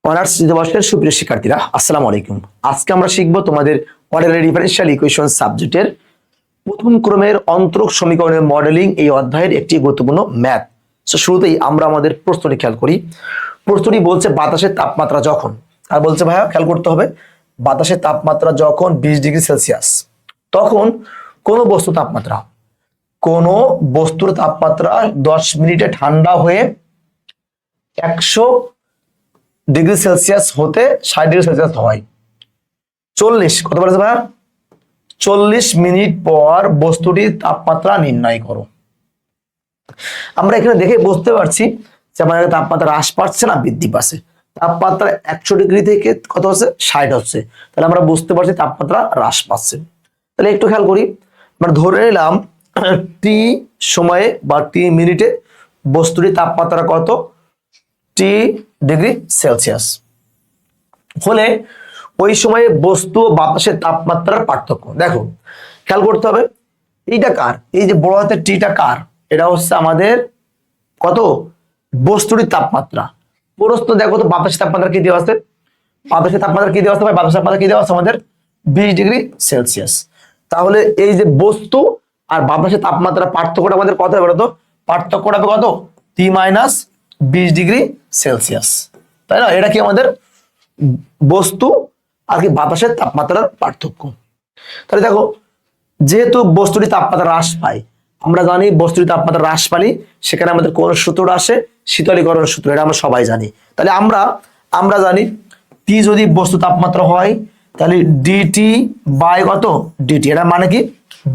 Honours দ্বিতীয় বর্ষের সুপ্রিয় শিক্ষার্থীরা, আসসালামু আলাইকুম। আজকে আমরা শিখবো তোমাদের অর্ডিনারি ডিফারেনশিয়াল ইকুয়েশন সাবজেক্টের প্রথম ক্রমের অন্তরক সমীকরণের মডেলিং এই অধ্যায়ের একটি গুরুত্বপূর্ণ ম্যাথ। তো শুরুতেই আমরা আমাদের প্রশ্নটি খেয়াল করি। প্রশ্নটি বলছে বাতাসের তাপমাত্রা যখন, আর বলছে ভাইয়া খেয়াল করতে হবে, বাতাসের তাপমাত্রা যখন 20 ডিগ্রি সেলসিয়াস, তখন কোন বস্তুর তাপমাত্রা 10 মিনিটে ঠান্ডা হয়ে 100 ডিগ্রি সেলসিয়াস হতে 60 ডিগ্রি সেলসিয়াস হয়। 40 কত বলেছে ভাইয়া? 40 মিনিট পর বস্তুটির তাপমাত্রা নির্ণয় করো। আমরা এখানে দেখে বুঝতে পারছি যে আমাদের তাপমাত্রা হ্রাস পাচ্ছে না বৃদ্ধি পাচ্ছে। তাপমাত্রা 100 ডিগ্রি থেকে কত হচ্ছে? 60 হচ্ছে। তাহলে আমরা বুঝতে পারছি তাপমাত্রা হ্রাস পাচ্ছে। তাহলে একটু খেয়াল করি, আমরা ধরে নিলাম টি সময়ে বা টি মিনিটে বস্তুটির তাপমাত্রা কত? টি ডিগ্রি সেলসিয়াস হলে ওই সময়ে বস্তু বাতাসের তাপমাত্রার পার্থক্য দেখো, খেয়াল করতে হবে। এইটা কার? এই যে বড় হাতের টিটা কার? এটা হচ্ছে আমাদের কত? বস্তুটির তাপমাত্রা। প্রশ্ন দেখো তো বাতাসের তাপমাত্রা কি দেওয়া আছে? বাতাসের তাপমাত্রা কি দেওয়া আছে ভাই? বাতাসের তাপমাত্রা কি দেওয়া আছে আমাদের? 20 ডিগ্রি সেলসিয়াস। তাহলে এই যে বস্তু আর বাতাসের তাপমাত্রা পার্থক্যটা আমাদের কত হবে বলতো? পার্থক্যটা হবে কত? টি মাইনাস 20 ডিগ্রি সেলসিয়াস, তাই না? এটা কি আমাদের বস্তু আর কি বাতাসের তাপমাত্রার পার্থক্য। তাহলে দেখো, যেহেতু বস্তুটি তাপমাত্রা হ্রাস পায়, আমরা জানি বস্তুটি তাপমাত্রা হ্রাস পালি সেখানে আমাদের কোন সূত্রটা আসে? শীতলীকরণ সূত্র। এটা আমরা সবাই জানি। তাহলে আমরা জানি টি যদি বস্তু তাপমাত্রা হয় তাহলে ডিটি বাই কত? ডিটি। এটা মানে কি?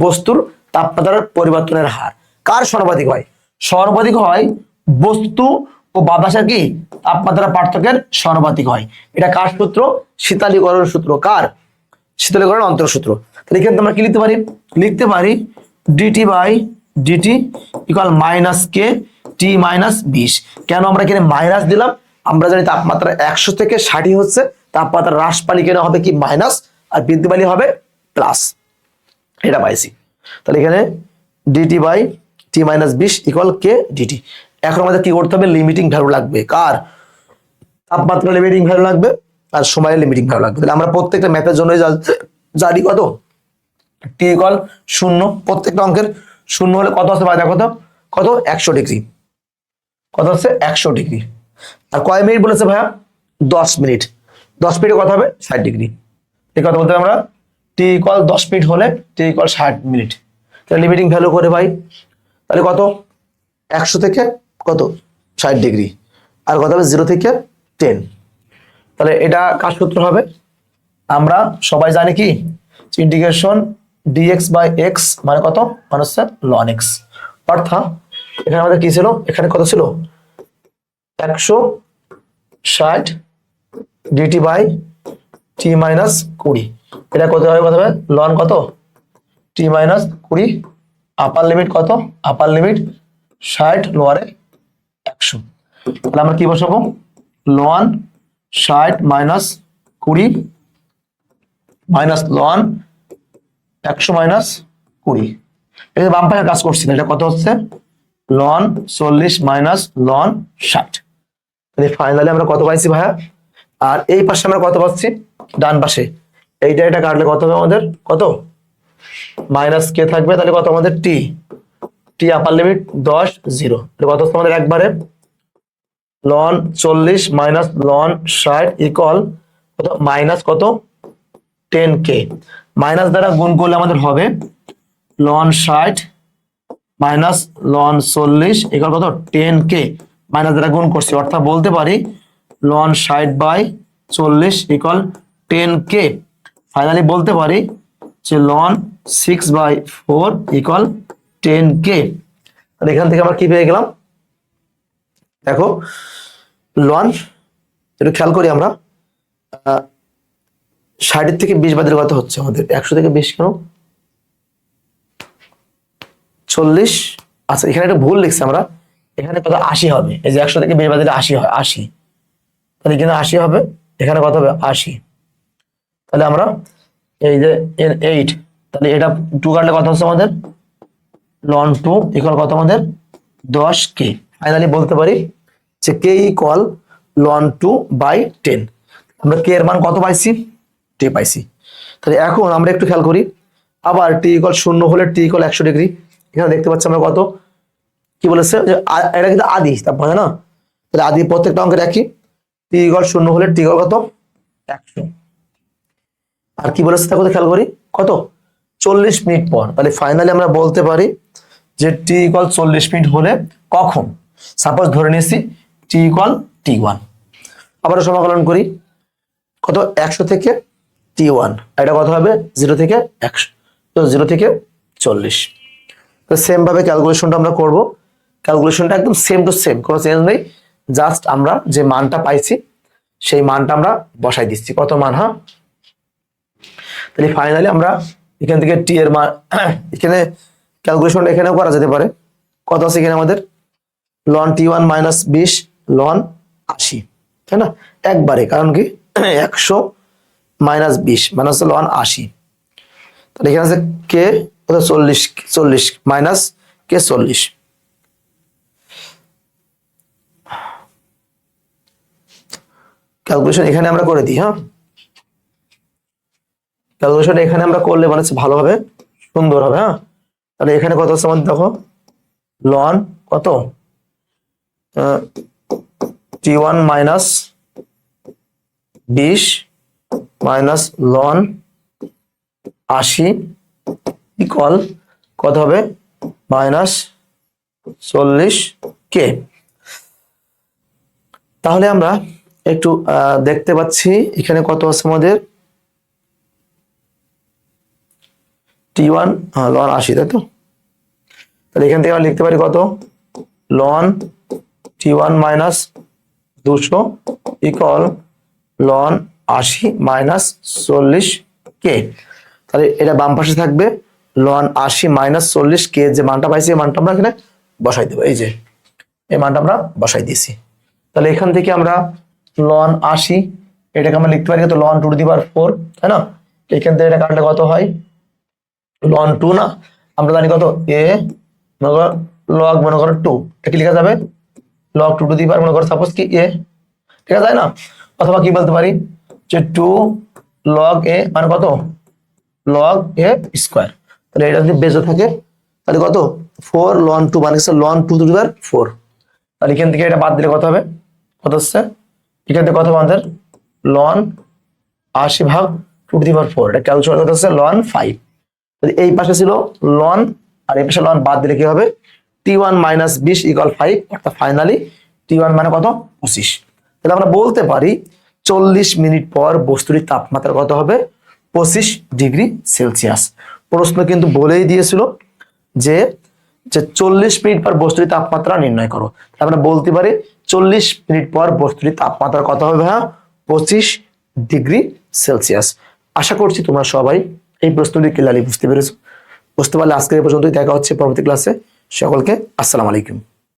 বস্তুর তাপমাত্রার পরিবর্তনের হার। কার সর্বাধিক হয়? সর্বাধিক হয় বস্তু ও বাতাসের কি তাপমাত্রা পার্থক্যের সর্বাধিক হয়। এটা কার সূত্র? শীতলীকরণ সূত্র। কার? শীতলীকরণ অন্তর সূত্র। তাহলে এখানে আমরা কি লিখতে পারি dt by dt equal minus k t minus 20। কেন আমরা এখানে মাইনাস দিলাম? আমরা জানি তাপমাত্রা 100 থেকে 60 হচ্ছে, তাপমাত্রা হ্রাস পালি কেন হবে কি মাইনাস, আর বৃদ্ধি পালি হবে প্লাস। এটা পাইছি। তাহলে এখানে dt by t minus 20 equal k dt. এখন আমাদের কি করতে হবে? লিমিটিং ভ্যালু লাগবে। কার? তাপমাত্রা লিমিটিং ভ্যালু লাগবে আর সময়ের লিমিটিং ভ্যালু লাগবে। তাহলে আমরা প্রত্যেকটা ম্যাথের জন্য জানি কত? T equal 0। প্রত্যেকটা অঙ্কের 0 হলে কত আসতে পারে? দেখো তো কত? 100 ডিগ্রি। কত হচ্ছে? 100 ডিগ্রি। আর কয় মিনিট বলেছে ভাইয়া? 10 মিনিট। 10 মিনিটে কত হবে? 60 ডিগ্রি। এই কথা বলতে আমরা টি ইকুয়াল 10 মিনিট হলে টি ইকুয়াল 60 মিনিট। তাহলে লিমিটিং ভ্যালু করে ভাই, তাহলে কত? 100 থেকে কত? 60 ডিগ্রি। আর কত হবে? 0 থেকে 10। তাহলে এটা কার সূত্র হবে? আমরা সবাই জানি কি ইন্টিগ্রেশন dx বাই x মানে কত? মানে হচ্ছে ln x। অর্থাৎ এখানে আমাদের কি ছিল? এখানে কত ছিল? 160 dt বাই t মাইনাস 20। এটা কত হবে? কত হবে? ln কত? t minus 20। আপার লিমিট কত? আপার লিমিট 60, লোয়ারে 100। তাহলে আমরা কি বসাবো? ln 60 minus 20 minus loan 100 minus 20। এটা বাম পাশে কাজ করছি না। এটা কত হচ্ছে? লন 40 মাইনাস লন 60। তাহলে ফাইনালি আমরা কত পাইছি ভাইয়া? আর এই পাশে আমরা কত পাচ্ছি? ডান পাশে এটা কাটলে কত হবে আমাদের? কত? মাইনাস কে থাকবে। তাহলে কত আমাদের? টি আপার লিমিট 10 0। তাহলে কত হচ্ছে আমাদের? একবারে লন 40 মাইনাস লন 60 ইকুয়াল কত? মাইনাস কত? 10k। মাইনাস দ্বারা গুণ করলে আমাদের হবে ln 60 মাইনাস ln 40 ইকুয়াল কত? 10k। মাইনাস দ্বারা গুণ করছি, অর্থাৎ বলতে পারি ln 60 by 40 equal 10k। Finally বলতে পারি যে ln 6 বাই 4 ইকুয়াল 10k। তাহলে এখান থেকে আমরা কি পেয়ে গেলাম? দেখো ln, একটু খেয়াল করি আমরা, 60 থেকে 20 বাদের কত হচ্ছে আমাদের? 100 থেকে 20 কেন? 40। আচ্ছা, এখানে একটা ভুল লিখছি আমরা। এখানে কত? 80 হবে। এই যে 100 থেকে 20 বাদ দিলে 80 হয়, 80। তাহলে এখানে 80 হবে, এখানে কত হবে? 80। তাহলে আমরা এই যে 8, তাহলে এটা 2 কাটলে কত হচ্ছে আমাদের? ln 2 ইকুয়াল কত আমাদের? 10k। ফাইনালি বলতে পারি যে k ইকুয়াল ln 2/10। আমরা কে এর মান কত পাইছি? টি পাইছি। তাহলে এখন আমরা একটু খেয়াল করি, আবার টি ইকুয়াল 0 হলে টি ইকুয়াল 100 ডিগ্রি। এখানে দেখতে পাচ্ছি আমরা কত কি বলেছে যে এটা কিন্তু আদি তাপমাত্রা না, তাহলে আদি প্রত্যেকটা অঙ্কের একই। টি ইকুয়াল 0 হলে টি ইকুয়াল কত? 100। আর কি বলেছে দেখো খেয়াল করি, কত? 40 মিনিট পর। তাহলে ফাইনালি আমরা বলতে পারি যে টি ইকুয়াল 40 মিনিট হলে কখন? সাপোজ ধরে নিয়েছি টি ইকুয়াল T1। আবারও সমাকলন করি, কত? 100 থেকে T1, এটা কত হবে? 0 থেকে 100, তো 0 থেকে 40। তো সেম ভাবে ক্যালকুলেশনটা আমরা করব। ক্যালকুলেশনটা একদম সেম টু সেম, কোনো চেঞ্জ নেই, জাস্ট আমরা যে মানটা পাইছি সেই মানটা আমরা বসাই দিচ্ছি। কত মান? হ্যাঁ, তাহলে ফাইনালি আমরা এখান থেকে টি এর মান, এখানে ক্যালকুলেশনটা এখানেও করা যেতে পারে। কত আছে এখানে আমাদের? ln T1 মাইনাস 20 ln 80, তাই না? একবারে, কারণ কি 100 মাইনাস 20 মানে হচ্ছে ln 80। তাহলে এখানে আছে কে 40 মাইনাস কে 40। ক্যালকুলেশন এখানে আমরা করে দিই। হ্যাঁ, ক্যালকুলেশন এখানে আমরা করলে মানে ভালো হবে, সুন্দর হবে। হ্যাঁ, তাহলে এখানে কত আছে আমাদের দেখো, ln কত? T1 minus 20 minus ln 80 equal কত হবে? মাইনাস 40 কে। তাহলে আমরা একটু দেখতে পাচ্ছি এখানে কত আছে আমাদের? T1 ln 80, তাই তো? তাহলে এখান থেকে আমরা লিখতে পারি কত? ln T1 minus 200 equal ln 80 minus 40 কে। তাহলে এটা বাম পাশে থাকবে, ln 80 মাইনাস 40 কে, যে মানটা পাইছি এই মানটা আমরা এখানে বসাই দেবো। এই যে এই মানটা আমরা বসাই দিয়েছি। তাহলে এখান থেকে আমরা ln 80 এটাকে আমরা লিখতে পারি কত? ln 2 টু দি পাওয়ার 4, তাই না? এখান থেকে এটা কাটলে কত হয়? ln 2 না, আমরা জানি কত? এ লগ মনে করো 2, এটা কি লেখা যাবে? log 2 টু দি পাওয়ার মনে করো সাপোজ কি এ, ঠিক আছে, তাই না? অথবা কি বলতে পারি যে 2 log a মানে কত? log a square. তাহলে এটা যদি বেজে থাকে তাহলে কত? 4 ln 2 মানে হচ্ছে ln 2 টু দি পাওয়ার 4। তাহলে এখান থেকে এটা বাদ দিলে কত হবে? কত হচ্ছে এখান থেকে? কত আমাদের? ln 80 ভাগ 2 টু দি পাওয়ার 4, এটা ক্যালকুলেট করতে হচ্ছে ln 5। তাহলে এই পাশে ছিল ln আর এই পাশে ln বাদ দিলে কি হবে? T1 মাইনাস 20 ইকুয়াল 5, অর্থাৎ ফাইনালি T1 মানে কত? 25। তাহলে আমরা বলতে পারি 40 মিনিট পর বস্তুটির তাপমাত্রা কত হবে? 25 ডিগ্রি সেলসিয়াস। প্রশ্ন কিন্তু বলেই দিয়েছিল যে 40 মিনিট পর বস্তুটির তাপমাত্রা নির্ণয় করো। আমরা বলতে পারি 40 মিনিট পর বস্তুটির তাপমাত্রা কত হবে? হ্যাঁ, 25 ডিগ্রি সেলসিয়াস। আশা করছি তোমরা সবাই এই প্রশ্নটি ক্লিয়ারলি বুঝতে পেরেছো। বুঝতে পারলে আজকে এই পর্যন্তই, দেখা হচ্ছে পরবর্তী ক্লাসে। সকলকে আসসালামু আলাইকুম।